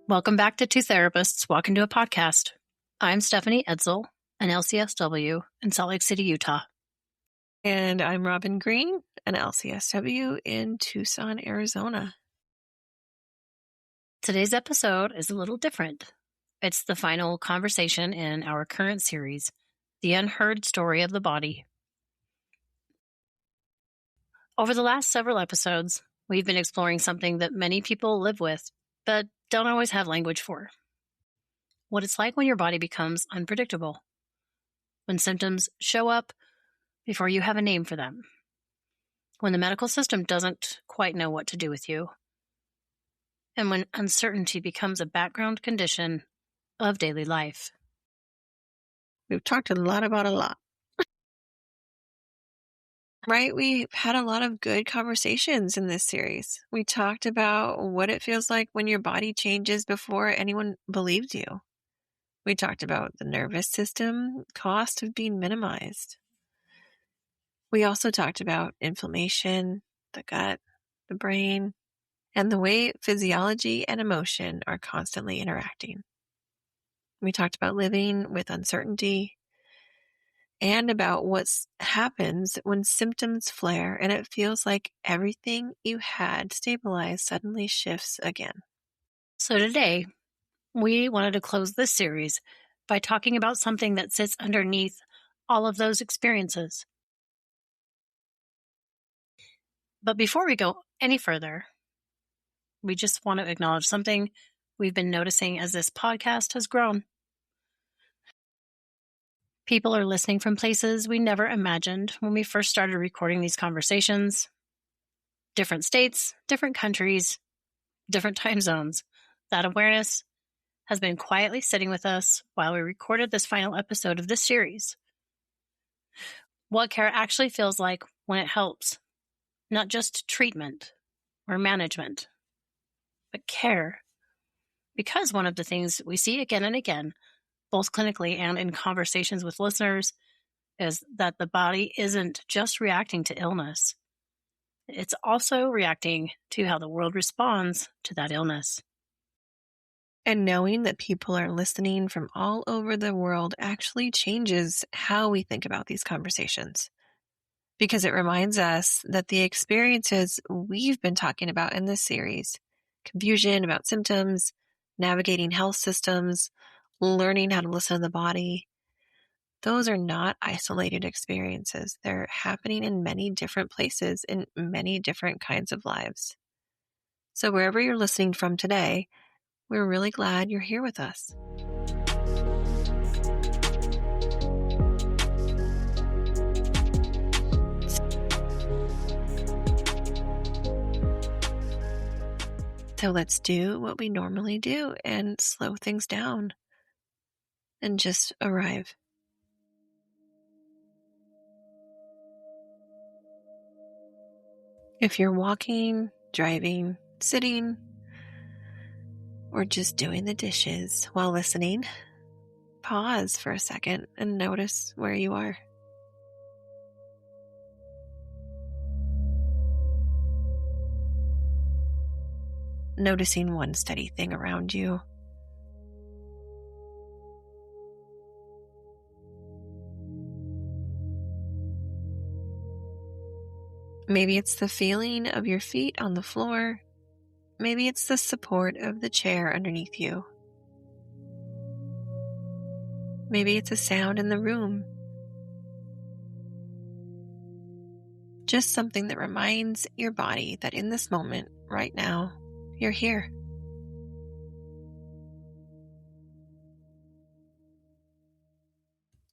Welcome back to Two Therapists Walk Into a Podcast. I'm Stephanie Edsel, an LCSW in Salt Lake City, Utah. And I'm Robin Green, an LCSW in Tucson, Arizona. Today's episode is a little different. It's the final conversation in our current series, The Unheard Story of the Body. Over the last several episodes, we've been exploring something that many people live with, but don't always have language for. What it's like when your body becomes unpredictable. When symptoms show up before you have a name for them. When the medical system doesn't quite know what to do with you. And when uncertainty becomes a background condition of daily life. We've talked a lot about a lot. Right? We've had a lot of good conversations in this series. We talked about what it feels like when your body changes before anyone believes you. We talked about the nervous system, cost of being minimized. We also talked about inflammation, the gut, the brain, and the way physiology and emotion are constantly interacting. We talked about living with uncertainty and about what happens when symptoms flare and it feels like everything you had stabilized suddenly shifts again. So today, we wanted to close this series by talking about something that sits underneath all of those experiences. But before we go any further, we just want to acknowledge something we've been noticing as this podcast has grown. People are listening from places we never imagined when we first started recording these conversations. Different states, different countries, different time zones. That awareness has been quietly sitting with us while we recorded this final episode of this series. What care actually feels like when it helps. Not just treatment or management, but care. Because one of the things we see again and again, both clinically and in conversations with listeners, is that the body isn't just reacting to illness. It's also reacting to how the world responds to that illness. And knowing that people are listening from all over the world actually changes how we think about these conversations. Because it reminds us that the experiences we've been talking about in this series, confusion about symptoms, navigating health systems, learning how to listen to the body, those are not isolated experiences. They're happening in many different places in many different kinds of lives. So wherever you're listening from today, we're really glad you're here with us. So let's do what we normally do and slow things down and just arrive. If you're walking, driving, sitting, or just doing the dishes while listening, pause for a second and notice where you are. Noticing one steady thing around you. Maybe it's the feeling of your feet on the floor. Maybe it's the support of the chair underneath you. Maybe it's a sound in the room. Just something that reminds your body that in this moment, right now, you're here.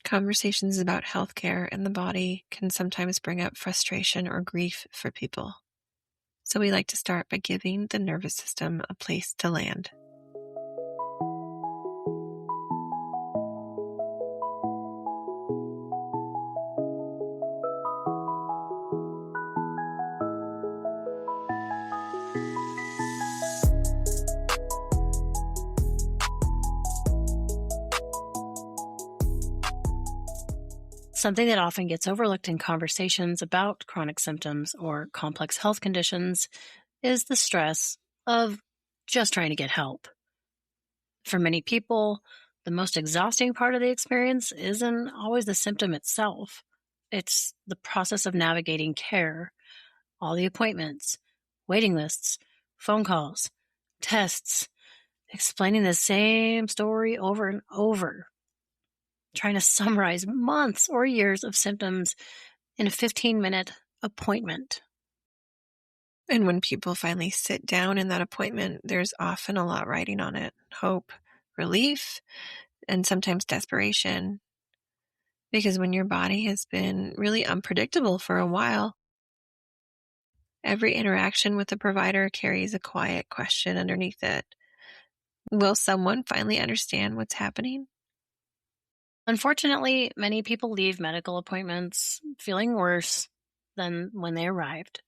Conversations about healthcare and the body can sometimes bring up frustration or grief for people. So we like to start by giving the nervous system a place to land. Something that often gets overlooked in conversations about chronic symptoms or complex health conditions is the stress of just trying to get help. For many people, the most exhausting part of the experience isn't always the symptom itself. It's the process of navigating care, all the appointments, waiting lists, phone calls, tests, explaining the same story over and over, trying to summarize months or years of symptoms in a 15-minute appointment. And when people finally sit down in that appointment, there's often a lot writing on it: hope, relief, and sometimes desperation. Because when your body has been really unpredictable for a while, every interaction with the provider carries a quiet question underneath it. Will someone finally understand what's happening? Unfortunately, many people leave medical appointments feeling worse than when they arrived.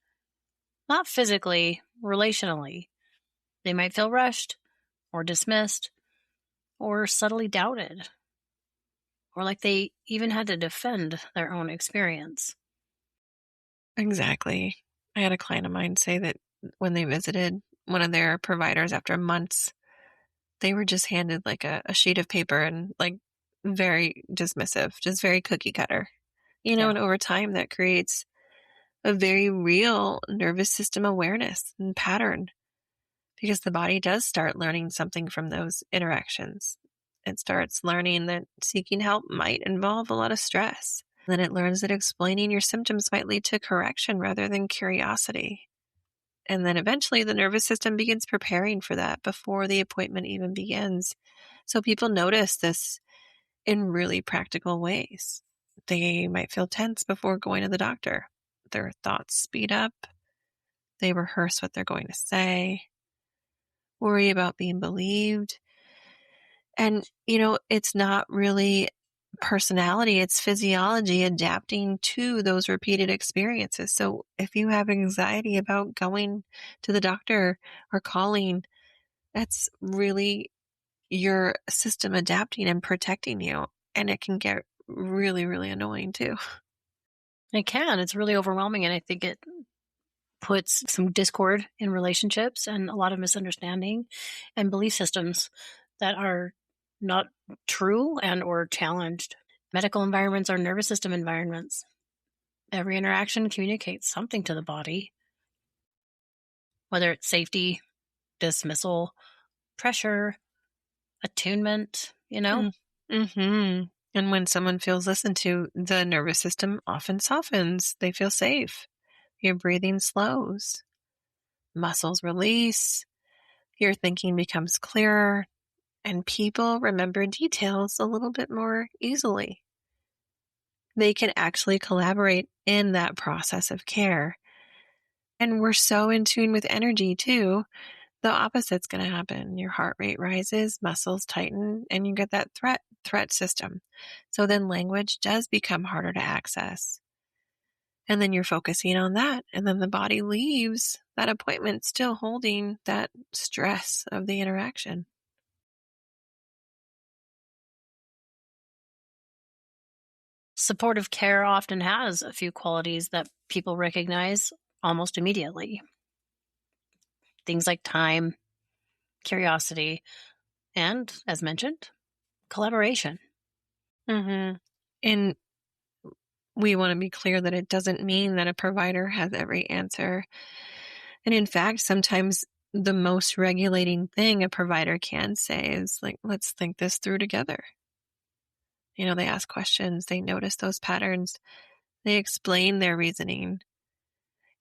Not physically, relationally. They might feel rushed or dismissed or subtly doubted, or like they even had to defend their own experience. Exactly. I had a client of mine say that when they visited one of their providers after months, they were just handed like a sheet of paper and like very dismissive, just very cookie cutter. Yeah. And over time that creates a very real nervous system awareness and pattern, because the body does start learning something from those interactions. It starts learning that seeking help might involve a lot of stress. Then it learns that explaining your symptoms might lead to correction rather than curiosity. And then eventually the nervous system begins preparing for that before the appointment even begins. So people notice this in really practical ways. They might feel tense before going to the doctor. Their thoughts speed up. They rehearse what they're going to say, worry about being believed. And, it's not really personality, it's physiology adapting to those repeated experiences. So if you have anxiety about going to the doctor or calling, that's really your system adapting and protecting you. And it can get really, really annoying too. It can. It's really overwhelming, and I think it puts some discord in relationships and a lot of misunderstanding and belief systems that are not true and or challenged. Medical environments are nervous system environments. Every interaction communicates something to the body, whether it's safety, dismissal, pressure, attunement. Mm-hmm. And when someone feels listened to, the nervous system often softens. They feel safe. Your breathing slows. Muscles release. Your thinking becomes clearer. And people remember details a little bit more easily. They can actually collaborate in that process of care. And we're so in tune with energy too. The opposite's going to happen. Your heart rate rises, muscles tighten, and you get that threat system. So then language does become harder to access. And then you're focusing on that. And then the body leaves that appointment still holding that stress of the interaction. Supportive care often has a few qualities that people recognize almost immediately. Things like time, curiosity, and, as mentioned, collaboration. Mm-hmm. And we want to be clear that it doesn't mean that a provider has every answer. And in fact, sometimes the most regulating thing a provider can say is like, let's think this through together. They ask questions, they notice those patterns, they explain their reasoning,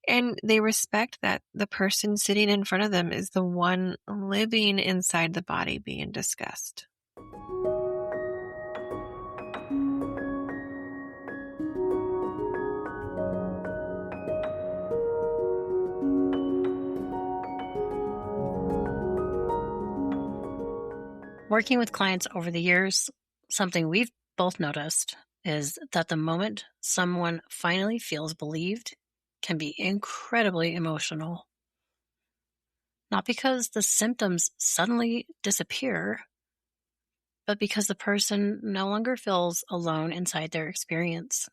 and they respect that the person sitting in front of them is the one living inside the body being discussed. Working with clients over the years, something we've both noticed is that the moment someone finally feels believed can be incredibly emotional. Not because the symptoms suddenly disappear, but because the person no longer feels alone inside their experience.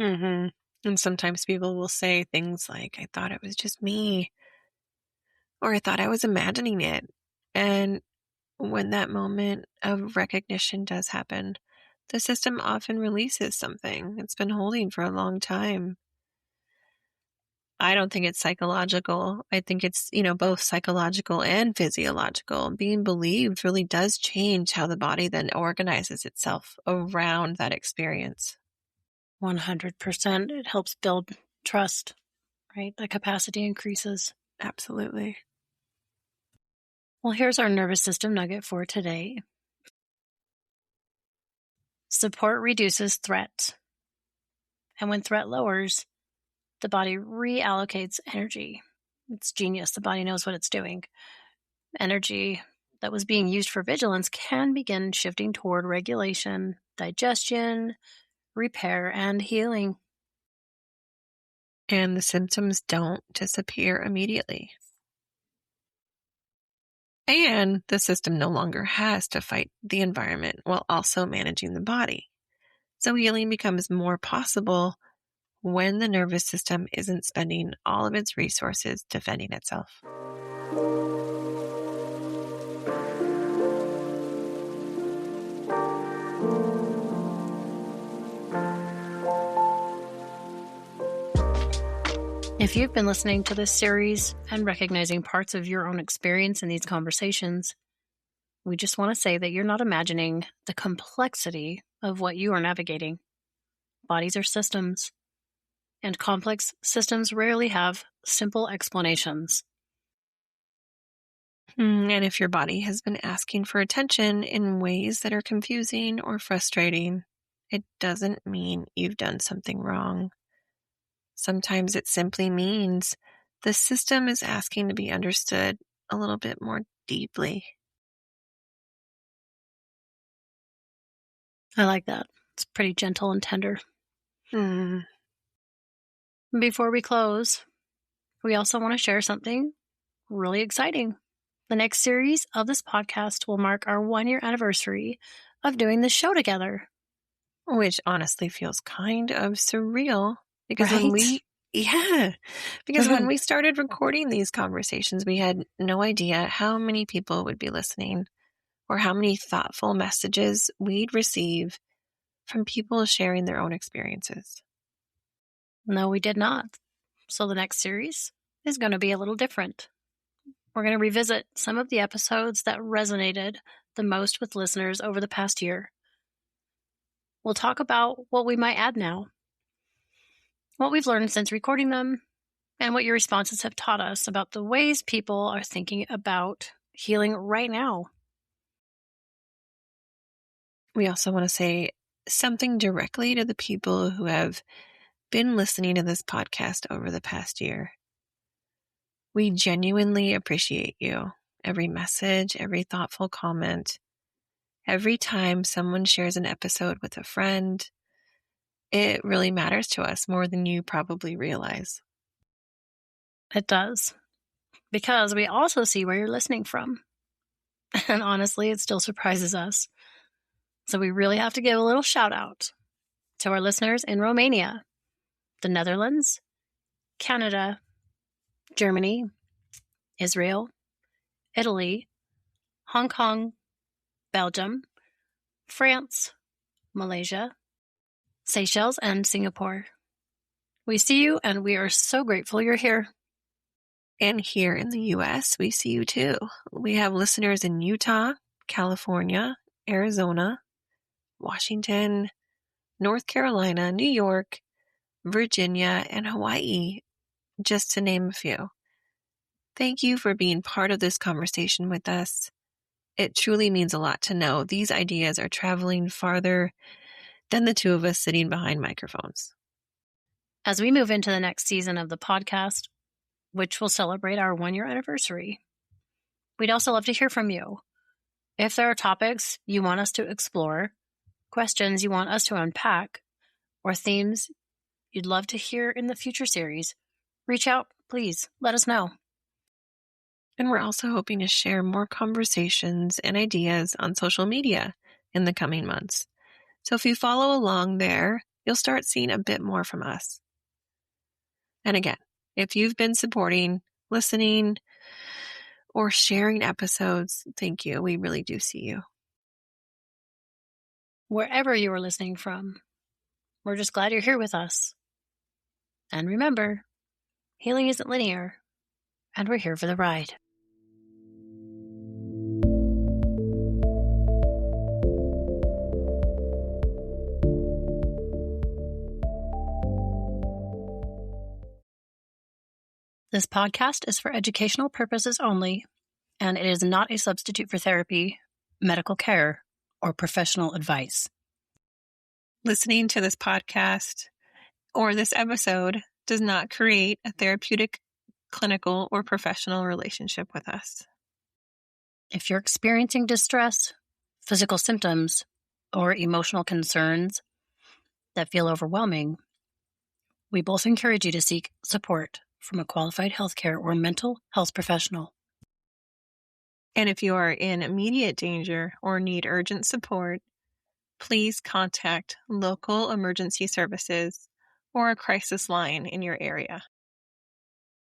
Mm-hmm. And sometimes people will say things like, I thought it was just me, or I thought I was imagining it. And when that moment of recognition does happen, the system often releases something it's been holding for a long time. I don't think it's psychological. I think it's, both psychological and physiological. Being believed really does change how the body then organizes itself around that experience. 100%. It helps build trust, right? The capacity increases. Absolutely. Well, here's our nervous system nugget for today. Support reduces threat. And when threat lowers, the body reallocates energy. It's genius. The body knows what it's doing. Energy that was being used for vigilance can begin shifting toward regulation, digestion, repair, and healing. And the symptoms don't disappear immediately. And the system no longer has to fight the environment while also managing the body. So healing becomes more possible when the nervous system isn't spending all of its resources defending itself. If you've been listening to this series and recognizing parts of your own experience in these conversations, we just want to say that you're not imagining the complexity of what you are navigating. Bodies are systems, and complex systems rarely have simple explanations. And if your body has been asking for attention in ways that are confusing or frustrating, it doesn't mean you've done something wrong. Sometimes it simply means the system is asking to be understood a little bit more deeply. I like that. It's pretty gentle and tender. Hmm. Before we close, we also want to share something really exciting. The next series of this podcast will mark our 1-year anniversary of doing this show together. Which honestly feels kind of surreal because Right? when we started recording these conversations, we had no idea how many people would be listening or how many thoughtful messages we'd receive from people sharing their own experiences. No, we did not. So the next series is going to be a little different. We're going to revisit some of the episodes that resonated the most with listeners over the past year. We'll talk about what we might add now, what we've learned since recording them, and what your responses have taught us about the ways people are thinking about healing right now. We also want to say something directly to the people who have been listening to this podcast over the past year. We genuinely appreciate you. Every message, every thoughtful comment, every time someone shares an episode with a friend, it really matters to us more than you probably realize. It does. Because we also see where you're listening from. And honestly, it still surprises us. So we really have to give a little shout out to our listeners in Romania, the Netherlands, Canada, Germany, Israel, Italy, Hong Kong, Belgium, France, Malaysia, Seychelles, and Singapore. We see you, and we are so grateful you're here. And here in the U.S., we see you too. We have listeners in Utah, California, Arizona, Washington, North Carolina, New York, Virginia, and Hawaii, just to name a few. Thank you for being part of this conversation with us. It truly means a lot to know these ideas are traveling farther than the two of us sitting behind microphones. As we move into the next season of the podcast, which will celebrate our 1-year anniversary, we'd also love to hear from you. If there are topics you want us to explore, questions you want us to unpack, or themes you'd love to hear in the future series, reach out, please. Let us know. And we're also hoping to share more conversations and ideas on social media in the coming months. So if you follow along there, you'll start seeing a bit more from us. And again, if you've been supporting, listening, or sharing episodes. Thank you. We really do see you. Wherever you are listening from, we're just glad you're here with us. And remember, healing isn't linear, and we're here for the ride. This podcast is for educational purposes only, and it is not a substitute for therapy, medical care, or professional advice. Listening to this podcast or this episode does not create a therapeutic, clinical, or professional relationship with us. If you're experiencing distress, physical symptoms, or emotional concerns that feel overwhelming, we both encourage you to seek support from a qualified healthcare or mental health professional. And if you are in immediate danger or need urgent support, please contact local emergency services or a crisis line in your area.